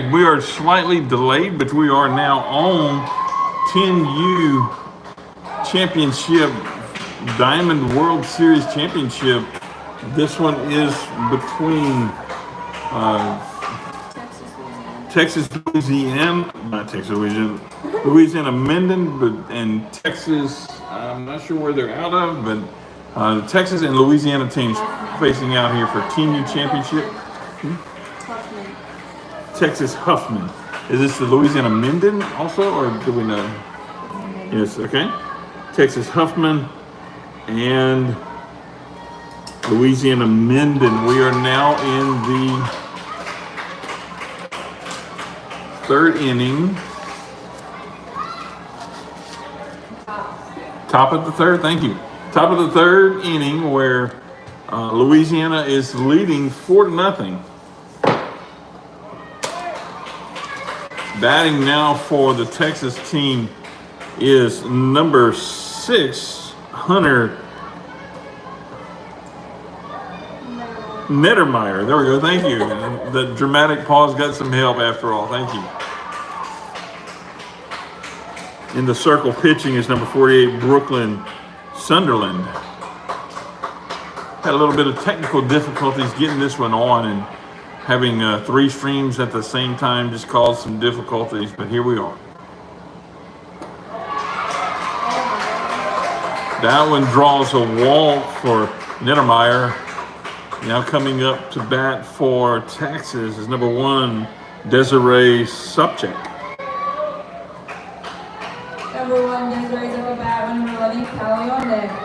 Okay, we are slightly delayed, but we are now on 10U Championship, Diamond World Series Championship. This one is between Louisiana Minden, and Texas. I'm not sure where they're out of, but the Texas and Louisiana teams facing out here for 10U Championship. Texas Huffman. Is this the Louisiana Minden also, or do we know? Yes, okay. Texas Huffman and Louisiana Minden. We are now in the third inning. Top of the third, thank you. Top of the third inning where Louisiana is leading 4-0. Batting now for the Texas team is number 6, Hunter Nettermeyer. There we go. Thank you. The dramatic pause got some help after all. Thank you. In the circle pitching is number 48, Brooklyn Sunderland. Had a little bit of technical difficulties getting this one on, and having 3 streams at the same time just caused some difficulties, but here we are. That one draws a walk for Nettermeyer. Now coming up to bat for Texas is number 1, Desiree Subcheck. Number 1, Desiree up at bat, number 11, Callie on deck.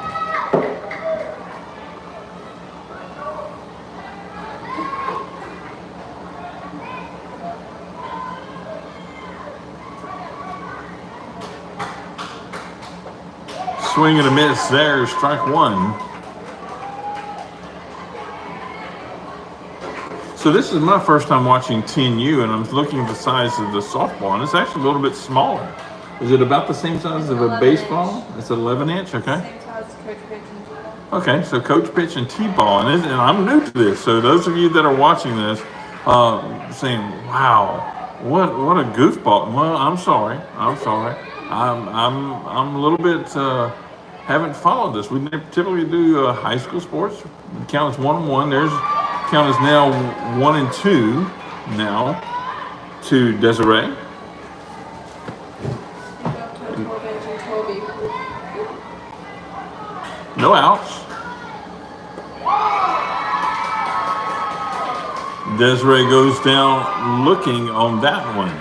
Swing and a miss there, strike 1. So this is my first time watching 10U, and I'm looking at the size of the softball, and it's actually a little bit smaller. Is it about the same size of a baseball? It's 11 inch, okay. Same size as coach pitch and T-ball. Okay, so coach pitch and T-ball, and I'm new to this. So those of you that are watching this, saying, "Wow, what a goofball!" Well, I'm sorry. I'm a little bit haven't followed this. We typically do high school sports. The count is 1-1. There's count is now 1-2 now to Desiree. No outs. Desiree goes down looking on that one.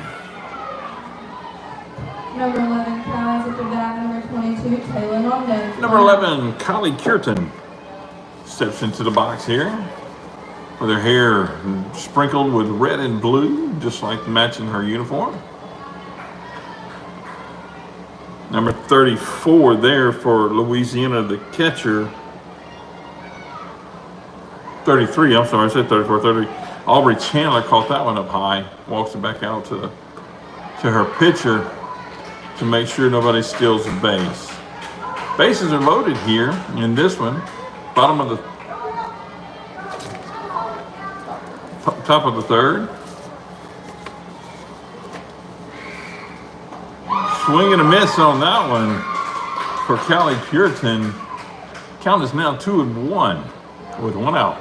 Number 11, Callie at the bat. Number 22, Taylor on deck. Number 11, Kylie Cureton steps into the box here with her hair sprinkled with red and blue, just like matching her uniform. Number 34 there for Louisiana, the catcher. 33, I'm sorry, I said 34, 30. Aubrey Chandler caught that one up high. Walks it back out to her pitcher to make sure nobody steals the base. Bases are loaded here in this one. Bottom of the top of the third. Swing and a miss on that one for Callie Cureton. Count is now 2-1 with 1 out.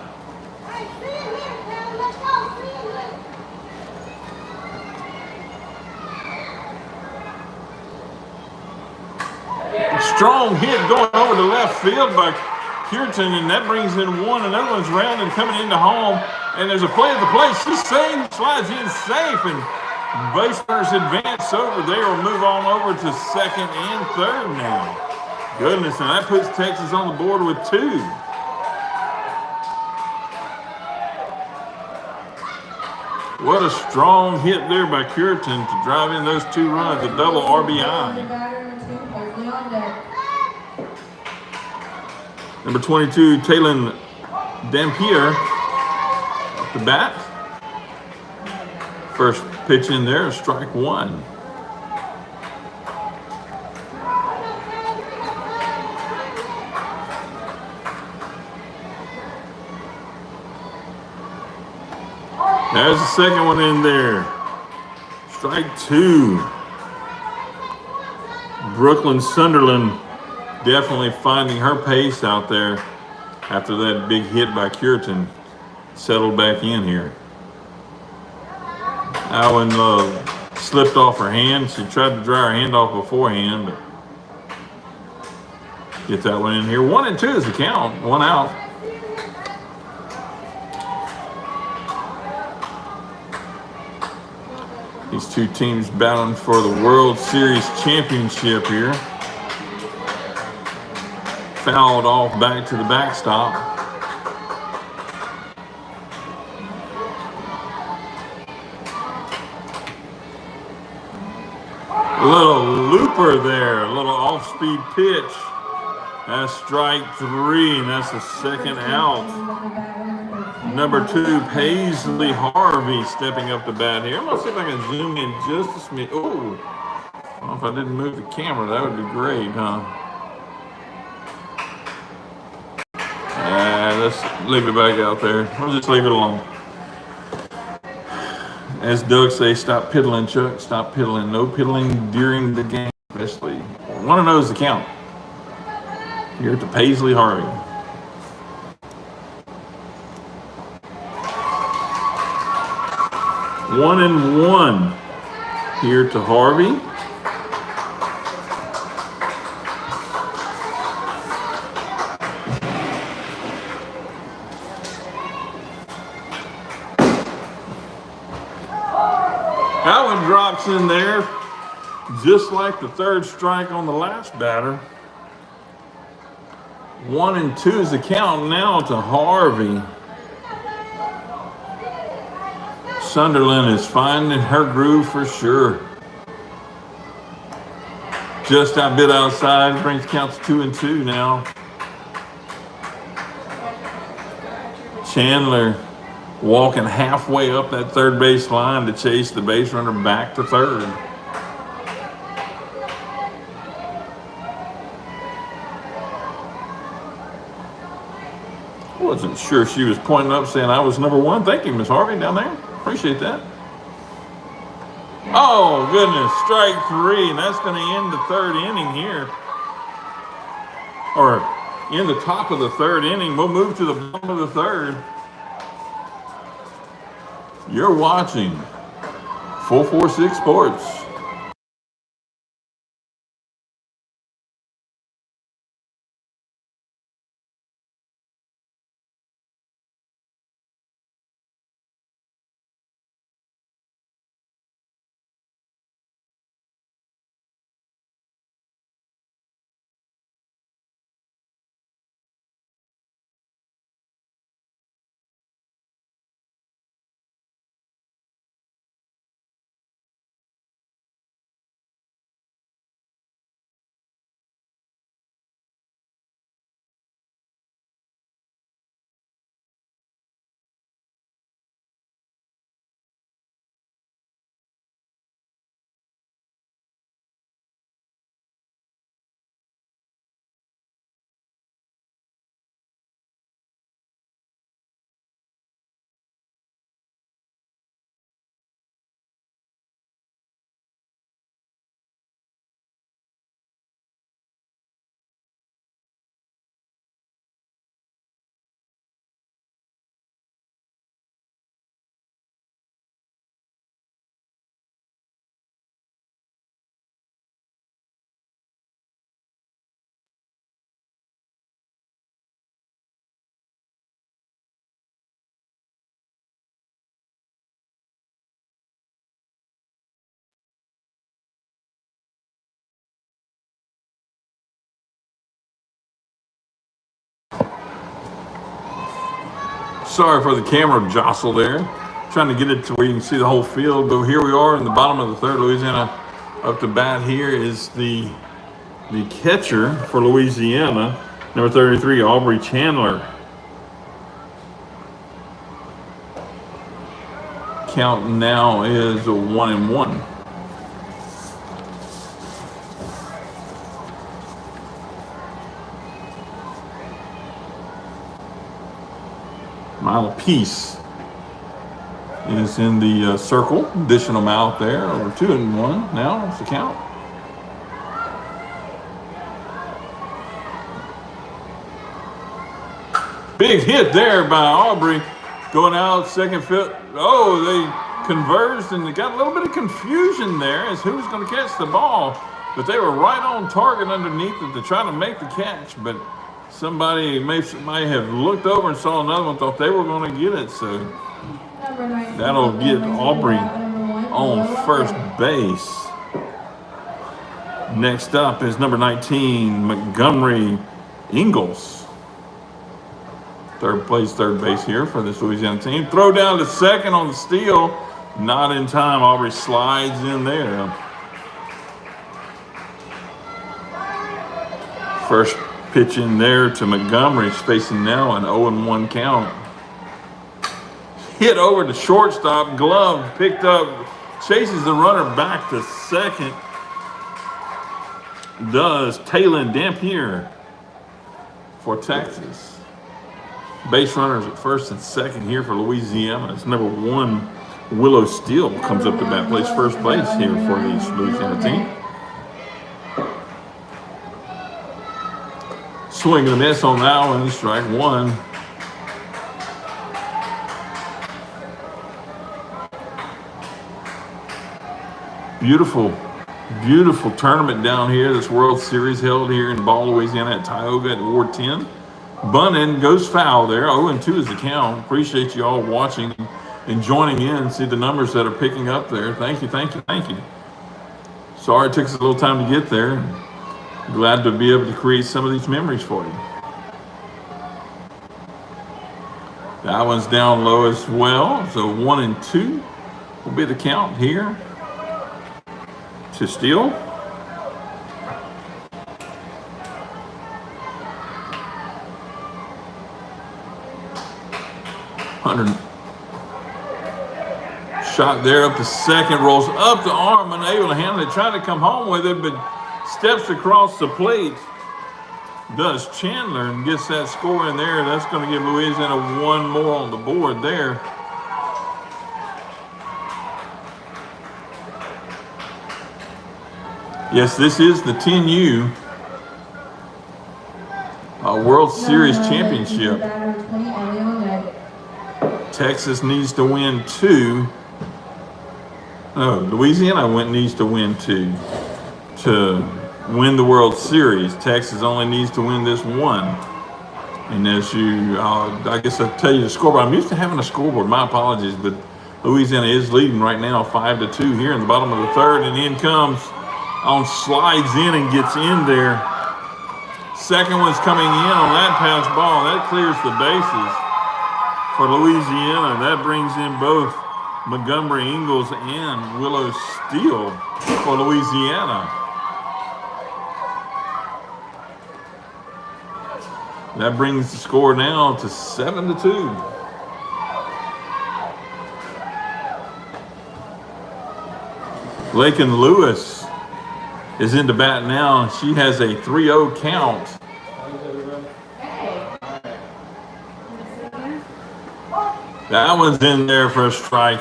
Strong hit going over to left field by Cureton, and that brings in 1. Another one's round and coming into home, and there's a play at the plate. She's safe, slides in safe, and base runners advance over there. Will move on over to second and third now. Goodness, and that puts Texas on the board with 2. What a strong hit there by Cureton to drive in those 2 runs, a double RBI. Number 22, Taylon Dampier at the bat. First pitch in there, strike 1. There's the second one in there. Strike two. Brooklyn Sunderland definitely finding her pace out there after that big hit by Curitan. Settled back in here. Allen slipped off her hand. She tried to dry her hand off beforehand, but get that one in here. 1-2 is the count. One out. These two teams battling for the World Series championship here. Fouled off back to the backstop. A little looper there, a little off-speed pitch. That's strike three, and that's the second out. Number two, Paisley Harvey stepping up to bat here. I'm going to see if I can zoom in just a smidge. Oh, I don't know if I didn't move the camera. That would be great, huh? Let's leave it back out there. We'll just leave it alone. As Doug says, stop piddling, Chuck. Stop piddling. No piddling during the game, especially. 1-0 is the count. Here to Paisley Harvey. 1-1 here to Harvey. That one drops in there, just like the third strike on the last batter. 1-2 is the count now to Harvey. Sunderland is finding her groove for sure. Just a bit outside, brings counts 2-2 now. Chandler walking halfway up that third base line to chase the base runner back to third. I wasn't sure she was pointing up saying I was number one. Thank you, Miss Harvey, down there. Appreciate that. Oh, goodness. Strike three, and that's going to end the third inning here. Or in the top of the third inning. We'll move to the bottom of the third. You're watching 446 Sports. Sorry for the camera jostle there. Trying to get it to where you can see the whole field. But here we are in the bottom of the third. Louisiana up to bat here is the catcher for Louisiana, number 33, Aubrey Chandler. Count now is a 1-1. Mile apiece is in the circle, dishing them out there. Over 2-1 now. That's the count. Big hit there by Aubrey. Going out, second field. Oh, they converged and they got a little bit of confusion there as who's going to catch the ball. But they were right on target underneath it to try to make the catch. But somebody may have looked over and saw another one, thought they were going to get it. So that'll get Aubrey on first base. Next up is number 19, Montgomery Ingalls. Third base here for this Louisiana team. Throw down to second on the steal. Not in time. Aubrey slides in there. First pitch in there to Montgomery. He's facing now an 0-1 count. Hit over to shortstop. Glove picked up. Chases the runner back to second. Does Taylon Dampier for Texas. Base runners at first and second here for Louisiana. It's number 1, Willow Steele comes up to bat, plays first base here for the Louisiana team. Swing and a miss on that one, strike one. Beautiful tournament down here. This World Series held here in Ball, Louisiana at Tioga at Ward 10. Bunting goes foul there. 0-2 is the count. Appreciate you all watching and joining in. See the numbers that are picking up there. Thank you. Sorry it took us a little time to get there. Glad to be able to create some of these memories for you. That one's down low as well. So 1-2 will be the count here to Steele. Shot there up to second, rolls up the arm, unable to handle it, trying to come home with it, but steps across the plate. Does Chandler and gets that score in there. That's going to give Louisiana one more on the board there. Yes, this is the 10U World Series Championship. Texas needs to win 2. No, Louisiana needs to win 2 to win the World Series. Texas only needs to win this 1. And as I guess I'll tell you the scoreboard. I'm used to having a scoreboard. My apologies, but Louisiana is leading right now 5-2 here in the bottom of the third. And in comes slides in and gets in there. Second one's coming in on that pass ball. That clears the bases for Louisiana. That brings in both Montgomery Ingalls and Willow Steele for Louisiana. That brings the score now to 7-2. Lakin Lewis is into bat now. She has a 3-0 count. That one's in there for a strike.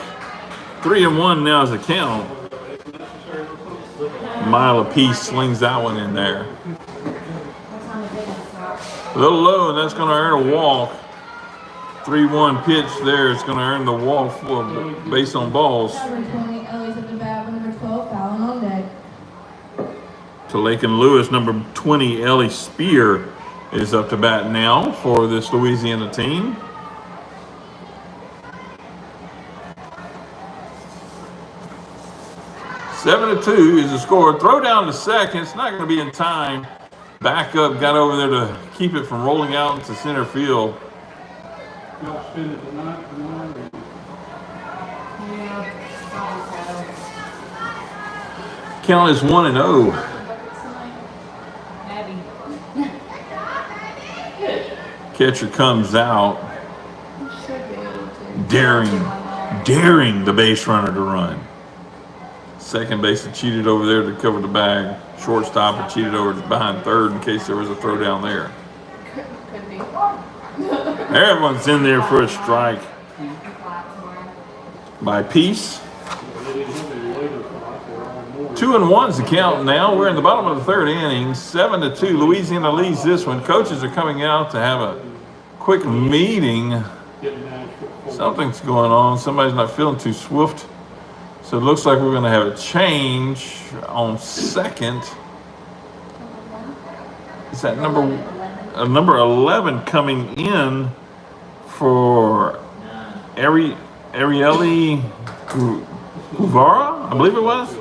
3-1 now is the count. Mile apiece slings that one in there. A little low, and that's going to earn a walk. 3-1 pitch there. It's going to earn the walk for base on balls. To Lakin Lewis, number 20, Ellie Spear is up to bat now for this Louisiana team. Seven to 2 is the score. Throw down to second. It's not going to be in time. Back up, got over there to keep it from rolling out into center field. Count is 1-0. Catcher comes out, daring the base runner to run. Second baseman cheated over there to cover the bag. Shortstop and cheated over behind third in case there was a throw down there. Everyone's in there for a strike. by Peace. 2-1 is the count now. We're in the bottom of the third inning, 7-2. Louisiana leads this one. Coaches are coming out to have a quick meeting. Something's going on. Somebody's not feeling too swift. So it looks like we're going to have a change on second. Is that number 11 coming in for Arieli Guevara, I believe it was?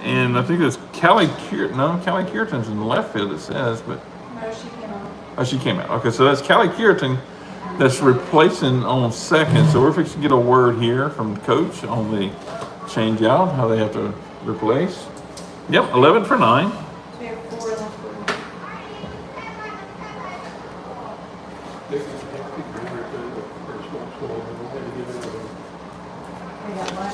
And I think it's Callie Cureton's in the left field, it says, but. No, she came out. Oh, she came out. Okay, so that's Callie Cureton that's replacing on second. So we're fixing to get a word here from the coach on the change out, how they have to replace. Yep, 11 for 9. So we have 4 left. We got what?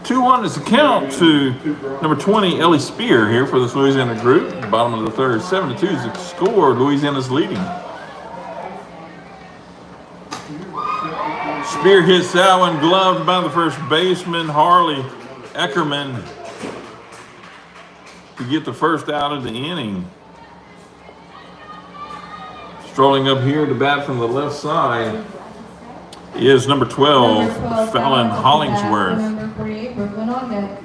2-1 is the count to number 20, Ellie Spear here for this Louisiana group. Bottom of the third, 7-2 is the score. Louisiana's leading. Spear hits that one, gloved by the first baseman, Harley Eckerman, to get the first out of the inning. Strolling up here to bat from the left side is number 12, Fallon Hollingsworth. Number 48, Brooklyn on deck.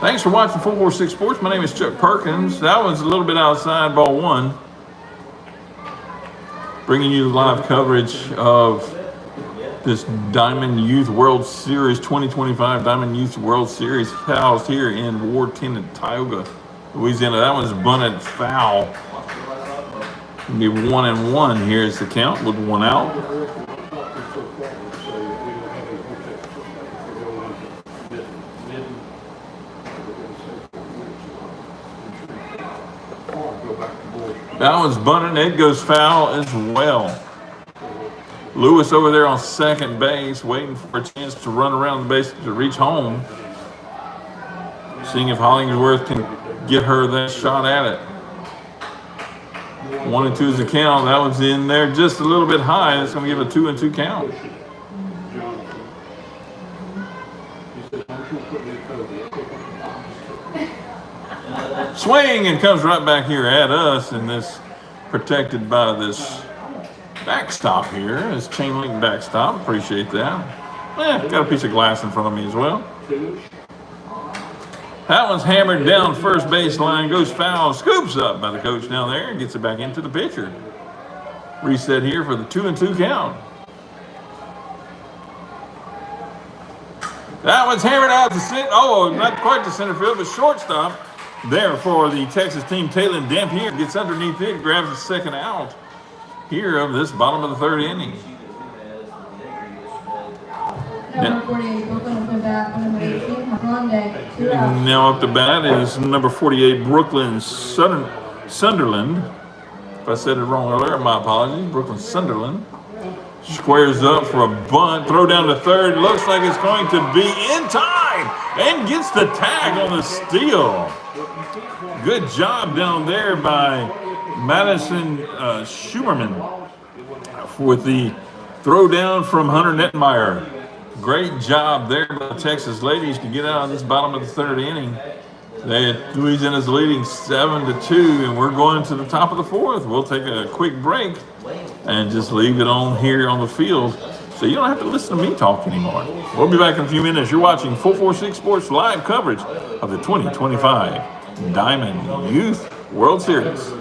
Thanks for watching 446 Sports. My name is Chuck Perkins. That one's a little bit outside, ball one. Bringing you live coverage of this Diamond Youth World Series 2025 Diamond Youth World Series housed here in Ward 10 in Tioga, Louisiana. That one's bunted foul. It'll be 1-1 here is the count with one out. That one's bunted. It goes foul as well. Lewis over there on second base, waiting for a chance to run around the base to reach home. Seeing if Hollingsworth can get her that shot at it. 1-2 is the count. That was in there just a little bit high. That's going to give a 2-2 count. Swing and comes right back here at us, and this protected by this backstop here, this chain link backstop. Appreciate that. Got a piece of glass in front of me as well. That one's hammered down first baseline, goes foul, scoops up by the coach down there, and gets it back into the pitcher. Reset here for the 2-2 count. That one's hammered out to center. Oh, not quite to center field, but shortstop. There for the Texas team, Taylor Dampier gets underneath it, grabs the second out here of this bottom of the third inning. Number 48, Brooklyn will put back on number 18, Monday. 2 out. Now up to bat is number 48, Brooklyn Sunderland. If I said it wrong earlier, my apologies. Brooklyn Sunderland squares up for a bunt, throw down to third. Looks like it's going to be in time and gets the tag on the steal. Good job down there by Madison Schumerman with the throw down from Hunter Netmeyer. Great job there by the Texas ladies to get out of this bottom of the third inning. Louisiana's leading 7-2, and we're going to the top of the fourth. We'll take a quick break and just leave it on here on the field so you don't have to listen to me talk anymore. We'll be back in a few minutes. You're watching 446 Sports live coverage of the 2025 Diamond Youth World Series.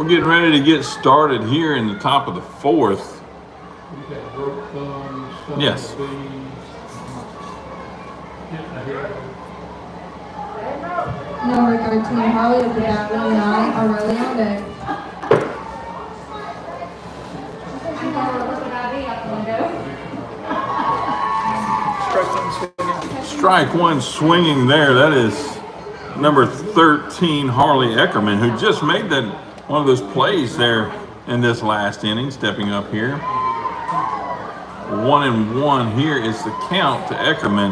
We're getting ready to get started here in the top of the fourth. Yes. Number 13, Harley with the bat, 29, Aurelionde. Strike one swinging there. That is number 13, Harley Eckerman, who just made that one of those plays there in this last inning, stepping up here. 1-1 here is the count to Eckerman.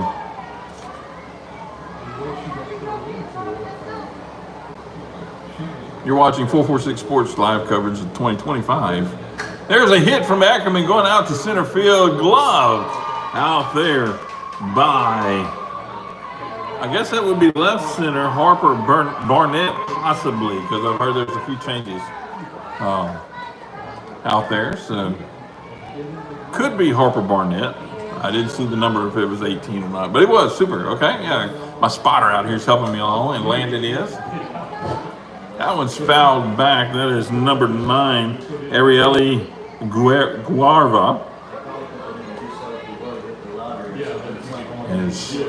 You're watching 446 Sports live coverage of 2025. There's a hit from Ackerman going out to center field, gloved out there by, I guess that would be left center, Harper Barnett, possibly, because I've heard there's a few changes out there. So could be Harper Barnett. I didn't see the number if it was 18 or not, but it was super. Okay, yeah, my spotter out here is helping me along, and Landon is. That one's fouled back. That is number 9, Arieli Guarva. And his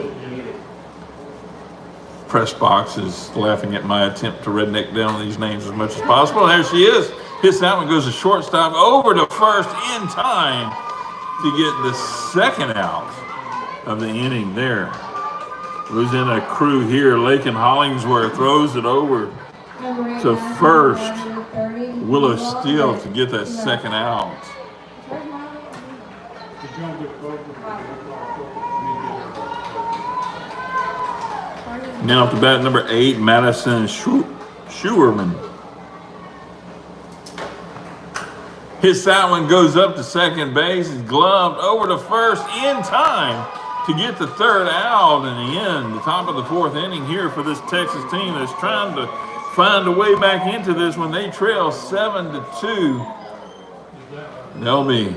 press box is laughing at my attempt to redneck down these names as much as possible. There she is. Hits that one, goes to shortstop, over to first in time to get the second out of the inning there. Losing a crew here. Lakin Hollingsworth throws it over to first. Willow Steele to get that second out. Now up to bat number 8, Madison Schuerman. Hits that one, goes up to second base, is gloved over to first in time to get the third out in the end. The top of the fourth inning here for this Texas team that's trying to find a way back into this when they trail 7-2. They'll be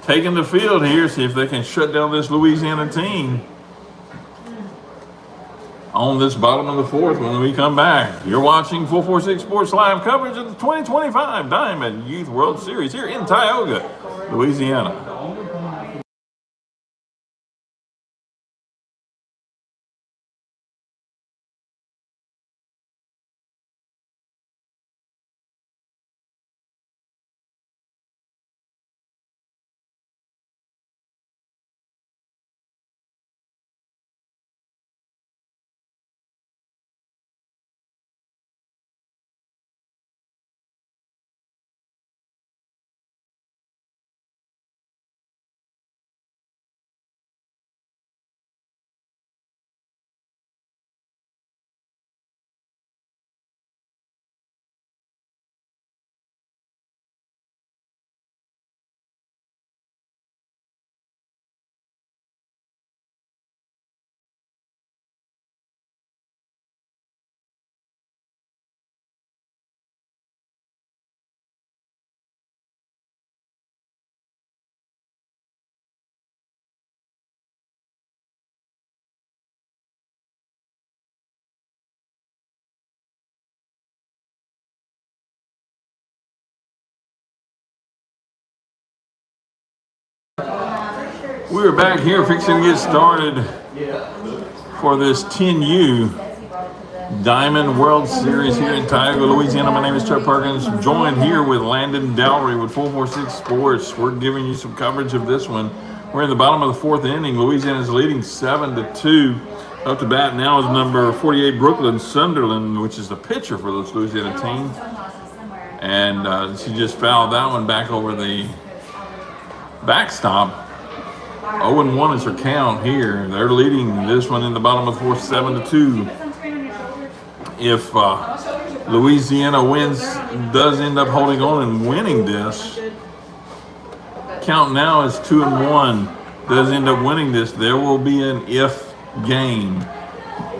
taking the field here, see if they can shut down this Louisiana team on this bottom of the fourth when we come back. You're watching 446 Sports live coverage of the 2025 Diamond Youth World Series here in Tioga, Louisiana. We're back here fixing to get started for this 10U Diamond World Series here in Tioga, Louisiana. My name is Chuck Perkins, joined here with Landon Dowry with 446 Sports. We're giving you some coverage of this one. We're in the bottom of the fourth inning. Louisiana's leading 7-2. Up to bat now is number 48, Brooklyn Sunderland, which is the pitcher for this Louisiana team. And she just fouled that one back over the backstop. 0-1 is her count here. They're leading this one in the bottom of the fourth, 7-2. If Louisiana does end up holding on and winning this, count now is 2-1. Does end up winning this, there will be an if game.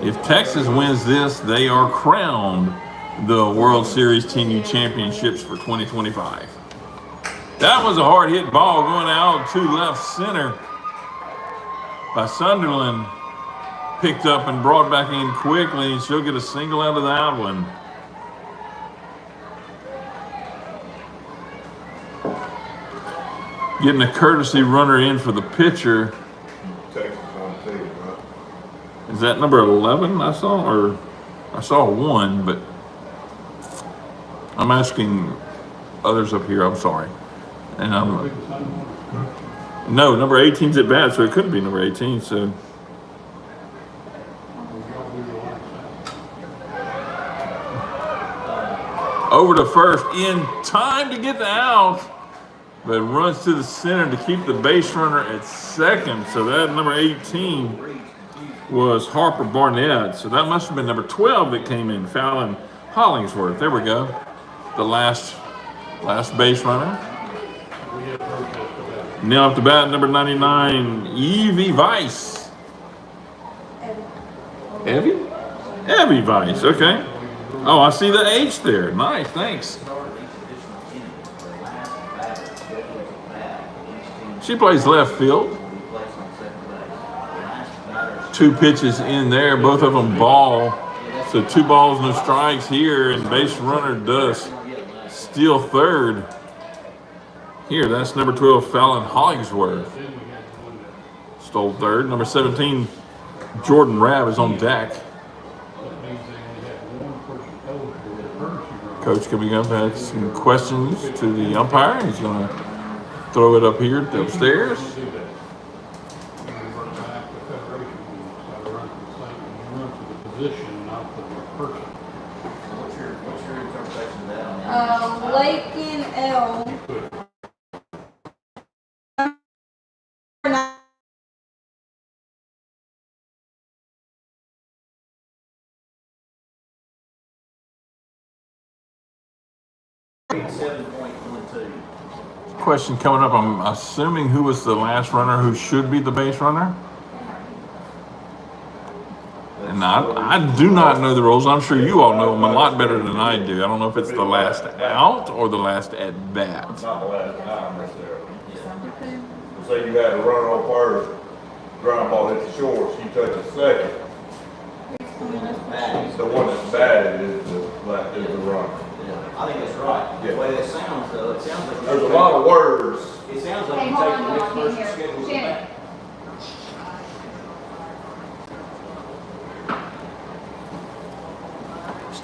If Texas wins this, they are crowned the World Series 10U championships for 2025. That was a hard hit ball going out to left center by Sunderland. Picked up and brought back in quickly, and she'll get a single out of that one. getting a courtesy runner in for the pitcher. Texas on the team, right? Is that number 11 I saw? Or I saw 1, but I'm asking others up here. I'm sorry. And no, number 18's at bat, so it couldn't be number 18. So over to first in time to get the out, but runs to the center to keep the base runner at second. So that number 18 was Harper Barnett. So that must have been number 12 that came in, Fallon Hollingsworth. There we go. The last base runner. Now up to bat, number 99, Evie Weiss. Evie Weiss, okay. Oh, I see the H there. Nice, thanks. She plays left field. 2 pitches in there, both of them ball. So 2 balls, no strikes here, and base runner does steal third. Here, that's number 12, Fallon Hollingsworth. Stole third. Number 17, Jordan Rabb is on deck. Coach coming up had some questions to the umpire. He's going to throw it up here upstairs. Lake and L. Question coming up. I'm assuming who was the last runner who should be the base runner? And I do not know the rules. I'm sure you all know them a lot better than I do. I don't know if it's the last out or the last at bat. Not the last time necessarily. Say you had a runner on first, ground ball hits the short, you touch the second. The one that's batted is the runner. I think that's right. Yeah. The way that sounds, though, it sounds like There's a lot of words. It sounds like Hey, you hold take on, the hold next on, person's here. schedule Shannon. back.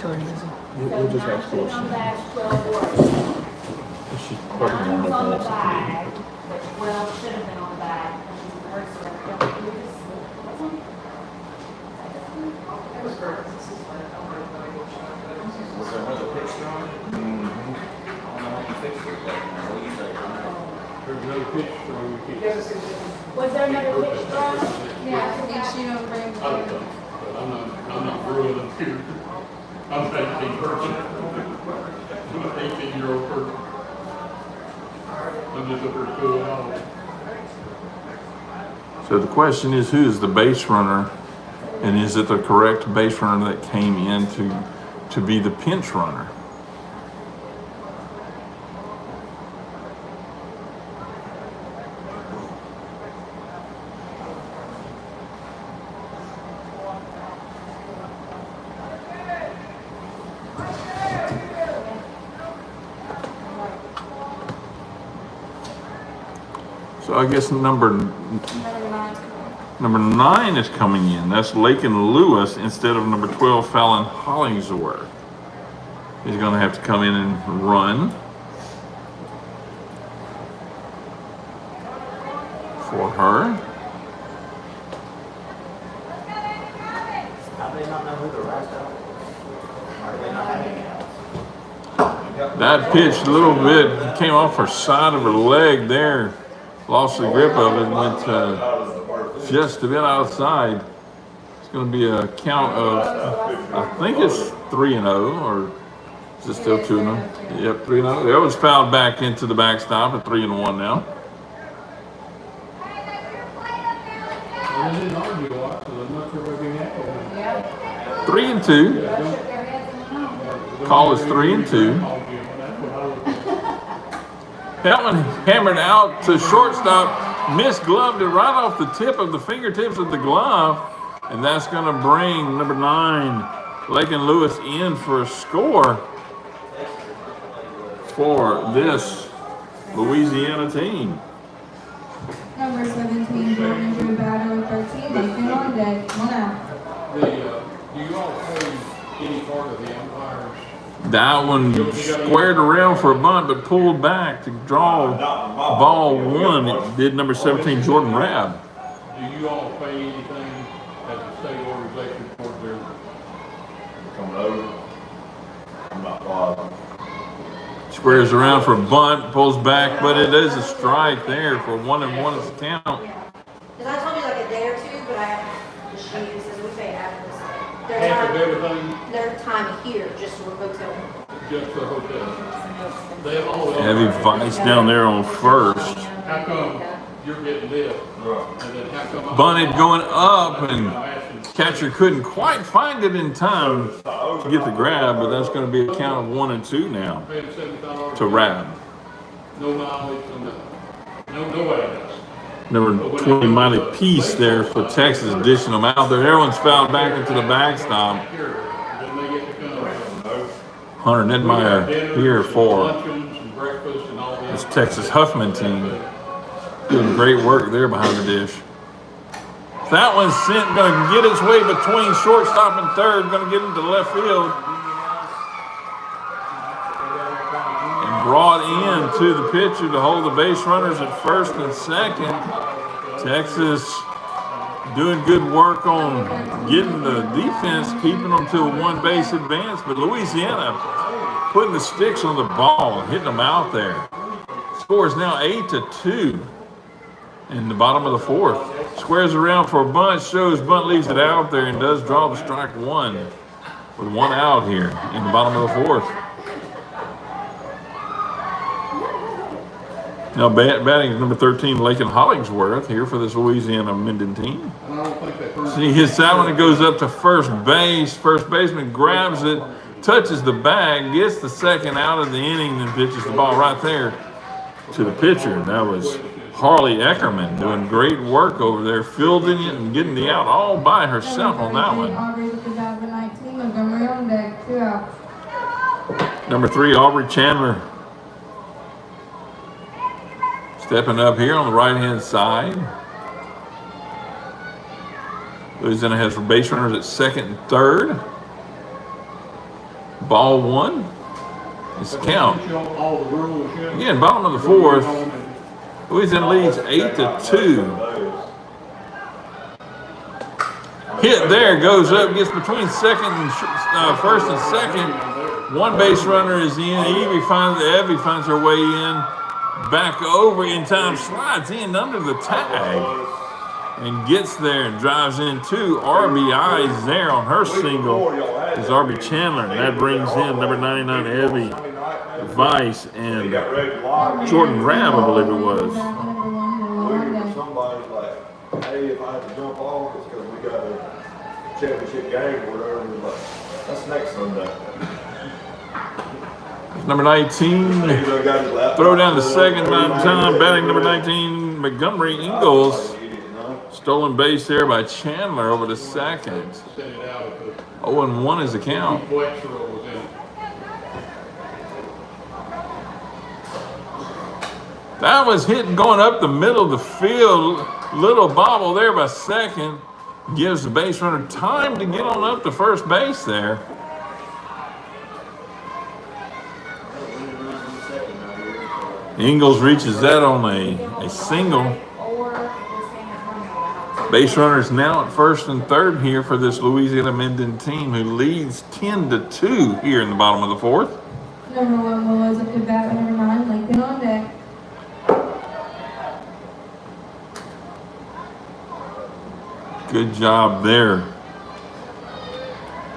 We'll just ask On questions. bag 12 words. She's Now, probably none was on the on bag, but 12 should have been on the bag. Was there another pitch thrown? I don't know how you fixed it, but what do you say? There's no pitch thrown. Was there another pitch thrown? Yeah, each, you know, bring. I don't know, but I'm not brewing up here. I'm an 18 person. I'm an 18-year-old person. I'm just up here cooling off. So the question is, who is the base runner, and is it the correct base runner that came in to be the pinch runner? So I guess number 9 is coming in. That's Lakin Lewis instead of number 12, Fallon Hollingsworth. He's going to have to come in and run for her. How do they not know who the rest of them? Or do they not have any outs? That pitch a little bit came off her side of her leg there. Lost the grip of it, went just a bit outside. It's going to be a count of, I think it's 3-0, or is it still 2-0? Yep, 3-0. That was fouled back into the backstop at 3-1 now. Well, they didn't argue a lot, so I'm not sure what being happy with. 3-2. Call is 3-2. That one hammered out to shortstop, misgloved it right off the tip of the fingertips of the glove, and that's going to bring number 9, Lakin Lewis, in for a score for this Louisiana team. Number 17, Jordan drew battle with 13, Lincoln on deck, 1 out. Do you all pay any part of the umpires? That one squared around for a bunt, but pulled back to draw ball 1. It did number 17, Jordan Rabb. Do you all pay anything as a state organization towards their? Coming over. I'm not bothered. Squares around for a bunt, pulls back, but it is a strike there for 1-1 is the count. Because I told you like a day or two, but I have the sheet that says we pay half of this. Half of everything, Their time here, just for hotel. just for hotel. They have all. Heavy vice down there on first. How come you're getting this? Right. And then how come? Bunted going up, I'm and asking, catcher couldn't quite find it in time to get the grab, but that's going to be a count of 1 and 2 now paying $75 to Rabb. No knowledge, no way. Number 20, Miley Peace there for Texas, dishing them out there. Everyone's fouled back into the backstop. Then they get to come. Hunter Nedmeyer here for Luncheons and breakfast and all this that. Texas Huffman team. Doing great work there behind the dish. That one's sent, going to get its way between shortstop and third, going to get into left field. And brought in to the pitcher to hold the base runners at first and second. Texas doing good work on getting the defense, keeping them to a 1 base advance, but Louisiana putting the sticks on the ball and hitting them out there. Score is now 8-2 in the bottom of the 4th. Squares around for a bunt, shows bunt leaves it out there and does draw the strike 1 with 1 out here in the bottom of the 4th. Now batting is number 13, Lakin Hollingsworth here for this Louisiana Minden team. And I don't think that person. He hits that one, it goes up to first base. First baseman grabs it, touches the bag, gets the second out of the inning, then pitches the ball right there to the pitcher. That was Harley Eckerman doing great work over there, fielding it and getting the out all by herself on that one. Aubrey with the bat for 19, Montgomery on deck, 2 out. Number 3, Aubrey Chandler. Stepping up here on the right-hand side. Louisiana has base runners at second and third. Ball 1. It's the count. All the rules, yeah. Again, bottom of the 4th. Louisiana leads 8-2. Hit there, goes up, gets between second and first and second. 1 base runner is in. Evie finds her way in. Back over in time, slides in under the tag and gets there and drives in 2 RBIs there on her single is RB Chandler. And that brings in number 99, Evie Vice and Jordan Rabb, I believe it was. Somebody like, hey, if I have to jump off, it's because we got a championship game or whatever. And like, that's next Sunday. Number 19, throw down the second time, batting number 19, Montgomery Ingalls. Stolen base there by Chandler over the second. 0-1 is the count. That was hit going up the middle of the field. Little bobble there by second. Gives the base runner time to get on up to first base there. Ingalls reaches that on a single. Base runners now at first and third here for this Louisiana Minden team who leads 10-2 here in the bottom of the 4th. Number 1 Willow's up to bat with number 9, Lincoln on deck. Good job there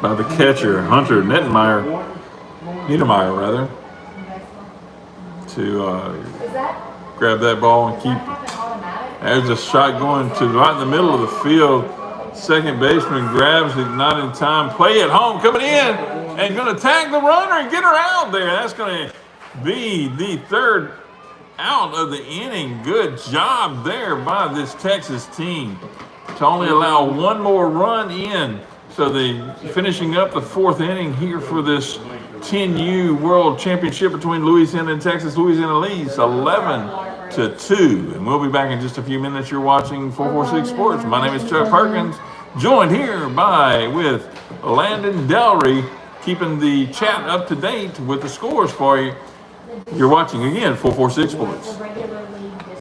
by the catcher, Hunter Niedermeyer, to grab that ball and keep. There's a shot going to right in the middle of the field. Second baseman grabs it, not in time. Play at home, coming in and going to tag the runner and get her out there. That's going to be the 3rd out of the inning. Good job there by this Texas team to only allow 1 more run in. So finishing up the 4th inning here for this 10U World Championship between Louisiana and Texas. Louisiana leads 11 to 2. And we'll be back in just a few minutes. You're watching 446 Sports. My name is Chuck Perkins, joined here with Landon Delry, keeping the chat up to date with the scores for you. You're watching again 446 Sports. The regular league this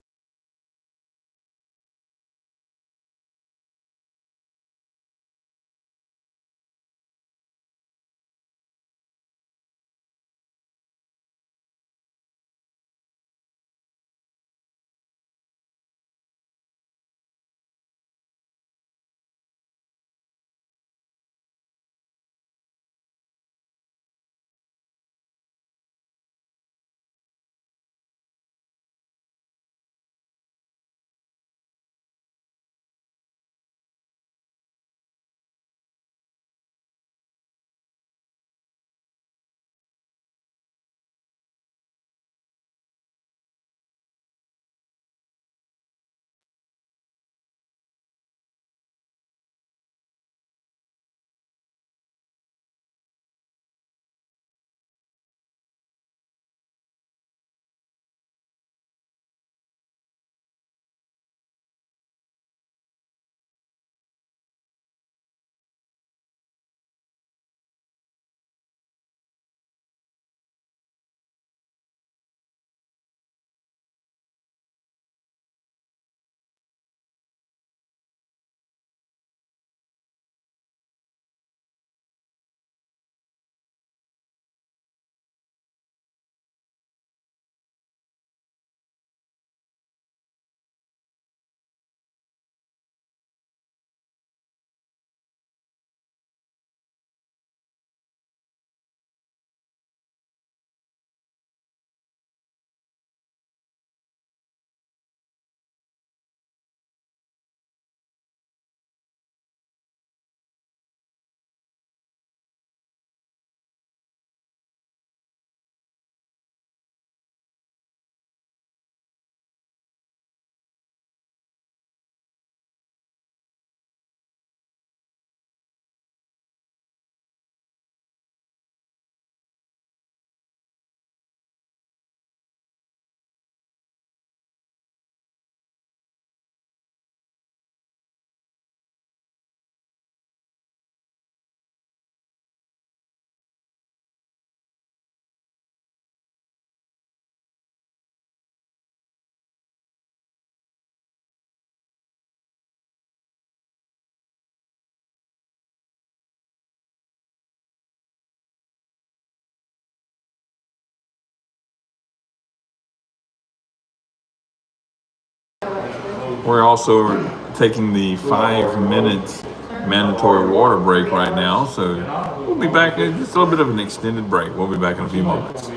We're also taking the 5 minute mandatory water break right now, so we'll be back in just a little bit of an extended break. We'll be back in a few moments.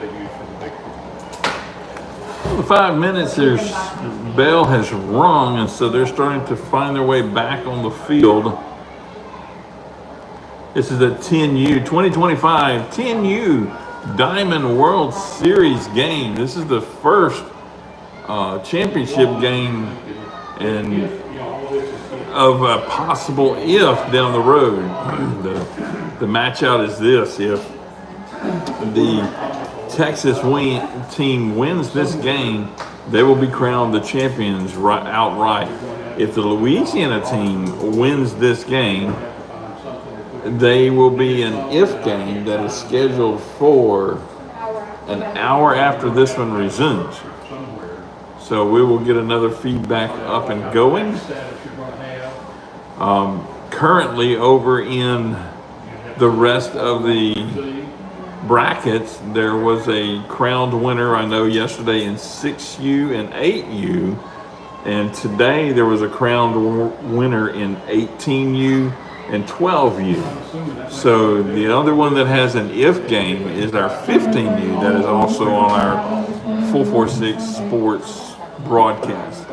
that they use for the big. 5 minutes, there's bell has rung, and so they're starting to find their way back on the field. This is the 10U 2025 10U Diamond World Series game. This is the first championship game and of a possible if down the road. The match out is this: if the Texas team wins this game, they will be crowned the champions outright. If the Louisiana team wins this game, they will be an if game that is scheduled for an hour after this one resumes. So we will get another feedback up and going. Currently over in the rest of the brackets, there was a crowned winner, I know, yesterday in 6U and 8U. And today there was a crowned winner in 18U and 12U. So the other one that has an if game is our 15U that is also on our 446 Sports broadcast.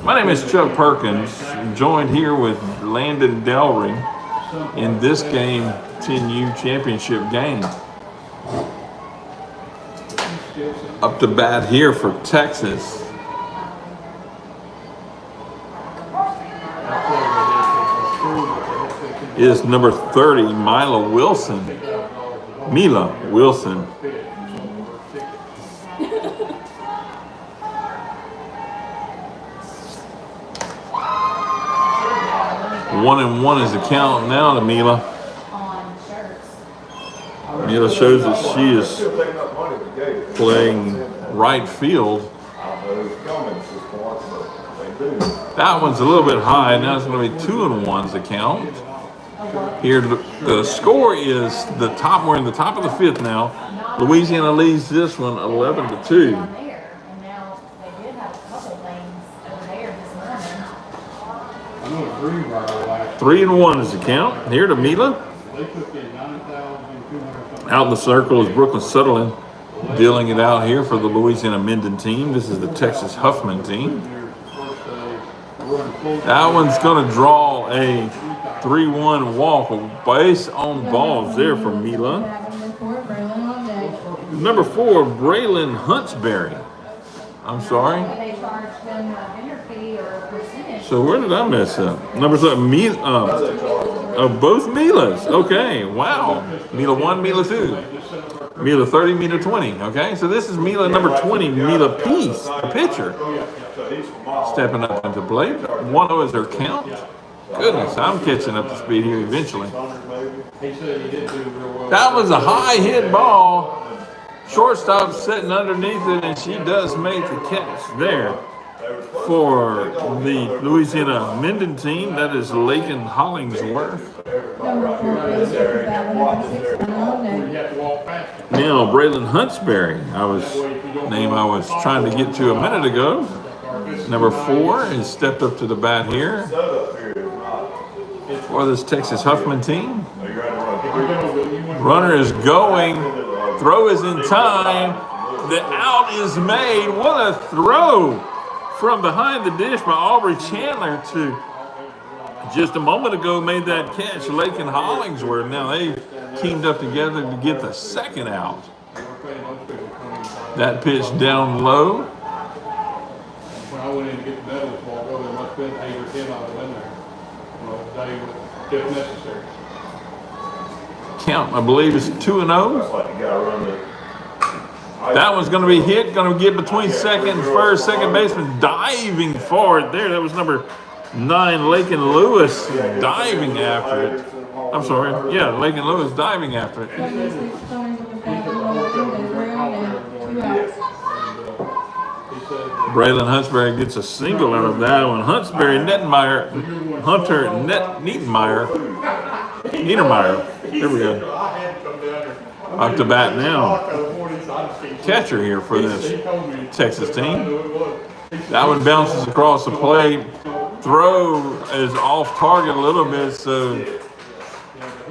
My name is Chuck Perkins, joined here with Landon Delring in this game, 10U championship game. Up to bat here for Texas is number 30, Mila Wilson. 1-1 is the count now to Mila. Mila shows that she is playing right field. That one's a little bit high. Now it's going to be 2-1's the count. Here, the score is the top. We're in the top of the fifth now. Louisiana leads this one 11-2. And now they did have a couple things over there this morning. I know a green briar last. 3-1 is the count. Here to Mila. They took in 9,200 Out in the circle is Brooklyn Sutherland, dealing it out here for the Louisiana Minden team. This is the Texas Huffman team. That one's going to draw a 3-1 walk, a base on balls there for Mila. Number 4, Braylon Huntsberry. I'm sorry. They charged them a vendor fee or a percentage. So where did I mess up? Number 7, both Milas. Okay, wow. Mila 1, Mila 2. Mila 30, Mila 20. Okay, so this is Mila number 20, Mila Peace, the pitcher. Stepping up into play. 1-0 is their count. Goodness, I'm catching up to speed here eventually. That was a high hit ball. Shortstop sitting underneath it, and she does make the catch there for the Louisiana Minden team. That is Lakin Hollingsworth. Now Braylon Huntsberry, name I was trying to get to a minute ago. Number 4 has stepped up to the bat here for this Texas Huffman team. Runner is going. Throw is in time. The out is made. What a throw from behind the dish by Aubrey Chandler to just a moment ago made that catch, Lakin Hollingsworth. Now they teamed up together to get the second out. That pitch down low. When I went in to get the medals, there must have been 8 or 10 of them in there. If necessary. Count, I believe, is 2-0. That one's going to be hit, going to get between second and first. Second baseman diving forward there. That was number 9, Lakin Lewis, diving after it. I'm sorry. Yeah, Lakin Lewis diving after it. Braylon Huntsberry gets a single out of that one. Hunter Niedermeyer. Here we go. Up to bat now. Catcher here for this Texas team. That one bounces across the plate. Throw is off target a little bit, so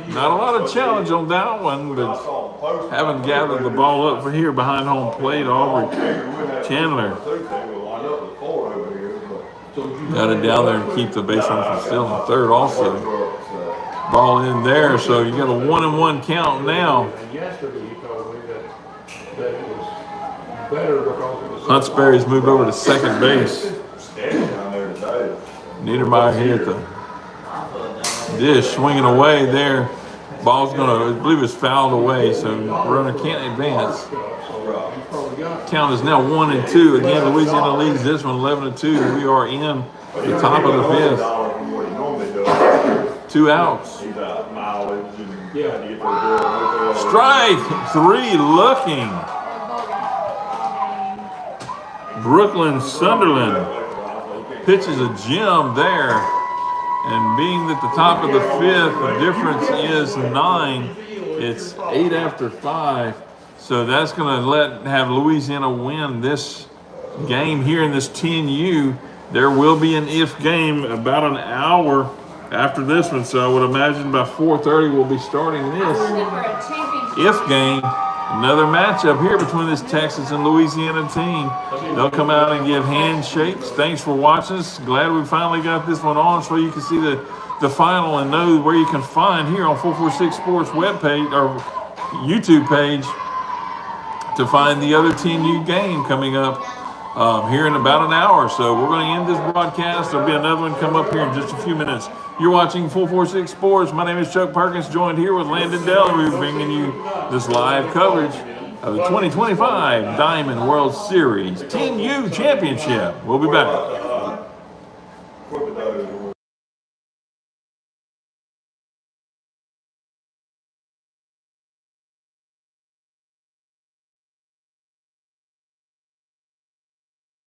Not a lot of challenge on that one, but haven't gathered the ball up for here behind home plate. Aubrey Chandler got it down there and keep the base runner from stealing third also. Ball in there, so you got a 1-1 count now. And yesterday he told me that it was better because it was. Huntsberry's moved over to second base. Niedermeyer here at the dish, swinging away there. Ball's gonna, I believe it's fouled away, so runner can't advance. Count is now 1-2. Again, Louisiana leads this one 11-2. We are in the top of the fifth. 2 outs. Strike 3 looking. Brooklyn Sunderland pitches a gem there. And being at the top of the fifth, the difference is 9. It's 8 after 5. So that's going to have Louisiana win this game here in this 10U. There will be an if game about an hour after this one. So I would imagine by 4:30 we'll be starting this if game. Another matchup here between this Texas and Louisiana team. They'll come out and give handshakes. Thanks for watching us. Glad we finally got this one on so you can see the final and know where you can find here on 446 Sports webpage or YouTube page to find the other 10U game coming up here in about an hour. So we're going to end this broadcast. There'll be another one come up here in just a few minutes. You're watching 446 Sports. My name is Chuck Perkins, joined here with Landon Dell. We're bringing you this live coverage of the 2025 Diamond World Series 10U Championship. We'll be back.